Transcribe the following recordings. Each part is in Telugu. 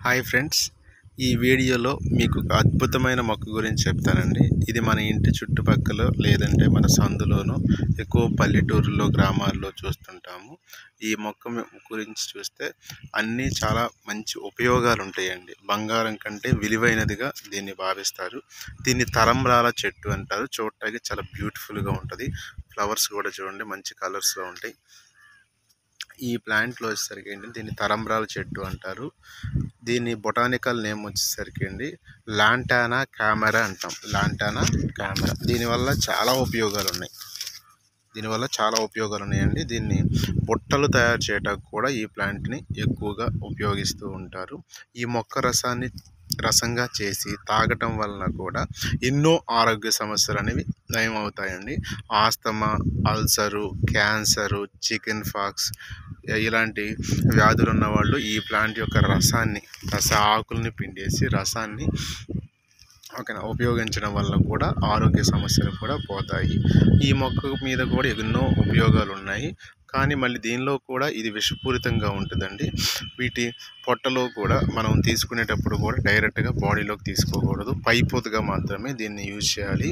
హాయ్ ఫ్రెండ్స్, ఈ వీడియోలో మీకు ఒక అద్భుతమైన మొక్క గురించి చెప్తానండి. ఇది మన ఇంటి చుట్టుపక్కల లేదంటే మన సందులోనూ ఎక్కువ పల్లెటూరులో గ్రామాల్లో చూస్తుంటాము. ఈ మొక్క గురించి చూస్తే అన్నీ చాలా మంచి ఉపయోగాలు ఉంటాయండి. బంగారం కంటే విలువైనదిగా దీన్ని భావిస్తారు. దీన్ని తలంబ్రాల చెట్టు అంటారు. చూడటానికి చాలా బ్యూటిఫుల్గా ఉంటుంది. ఫ్లవర్స్ కూడా చూడండి మంచి కలర్స్లో ఉంటాయి. ఈ ప్లాంట్లో వచ్చేసరికి ఏంటి, దీన్ని తలంబ్రాల చెట్టు అంటారు. దీని బొటానికల్ నేమ్ వచ్చేసరికి అండి లాంటానా కెమెరా అంటాం. Lantana camera. దీనివల్ల చాలా ఉపయోగాలు ఉన్నాయండి. దీన్ని బుట్టలు తయారు చేయడానికి కూడా ఈ ప్లాంట్ని ఎక్కువగా ఉపయోగిస్తూ ఉంటారు. ఈ మొక్క రసంగా చేసి తాగటం వలన కూడా ఎన్నో ఆరోగ్య సమస్యలు అనేవి నయమవుతాయండి. Asthma, ulcer, cancer, chicken pox ఇలాంటి వ్యాధులు ఉన్నవాళ్ళు ఈ ప్లాంట్ యొక్క ఆకుల్ని పిండేసి రసాన్ని ఉపయోగించడం వల్ల కూడా ఆరోగ్య సమస్యలు కూడా పోతాయి. ఈ మొక్క మీద కూడా ఎన్నో ఉపయోగాలు ఉన్నాయి. కానీ మళ్ళీ దీనిలో కూడా ఇది విషపూరితంగా ఉంటుందండి. వీటి పొట్టలో కూడా మనం తీసుకునేటప్పుడు కూడా డైరెక్ట్గా బాడీలోకి తీసుకోకూడదు. పైపోతుగా మాత్రమే దీన్ని యూజ్ చేయాలి.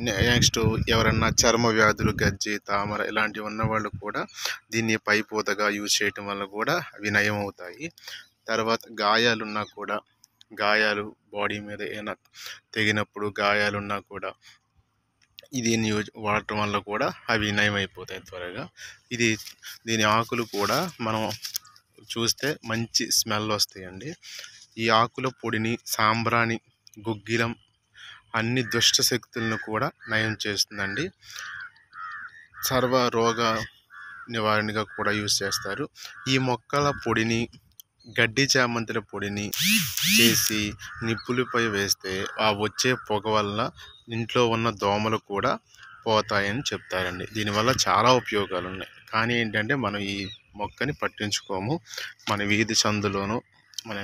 నెక్స్ట్ ఎవరన్నా చర్మ వ్యాధులు, గజ్జి, తామర ఇలాంటివి ఉన్నవాళ్ళు కూడా దీన్ని పైపోతగా యూజ్ చేయటం వల్ల కూడా అవి నయం అవుతాయి. తర్వాత గాయాలు బాడీ మీద ఏమైనా తెగినప్పుడు గాయాలున్నా కూడా దీన్ని వాడటం వల్ల కూడా అవి నయమైపోతాయి త్వరగా. దీని ఆకులు కూడా మనం చూస్తే మంచి స్మెల్ వస్తాయండి. ఈ ఆకుల పొడిని సాంబ్రాణి, గుగ్గిలం అన్ని దుష్ట శక్తులను కూడా నయం చేస్తుందండి. సర్వ రోగ నివారణగా కూడా యూజ్ చేస్తారు. ఈ మొక్కల పొడిని, గడ్డి చామంతుల పొడిని చేసి నిప్పులపై వేస్తే ఆ వచ్చే పొగ వల్ల ఇంట్లో ఉన్న దోమలు కూడా పోతాయని చెప్తారండి. దీనివల్ల చాలా ఉపయోగాలు ఉన్నాయి. కానీ ఏంటంటే మనం ఈ మొక్కని పట్టించుకోము. మన వీధి సందులోనూ మన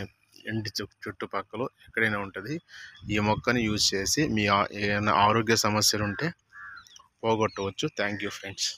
ఇంటి చుట్టుపక్కల ఎక్కడైనా ఉంటుంది. ఈ మొక్కని యూజ్ చేసి మీ ఏమైనా ఆరోగ్య సమస్యలు ఉంటే పోగొట్టవచ్చు. Thank you friends.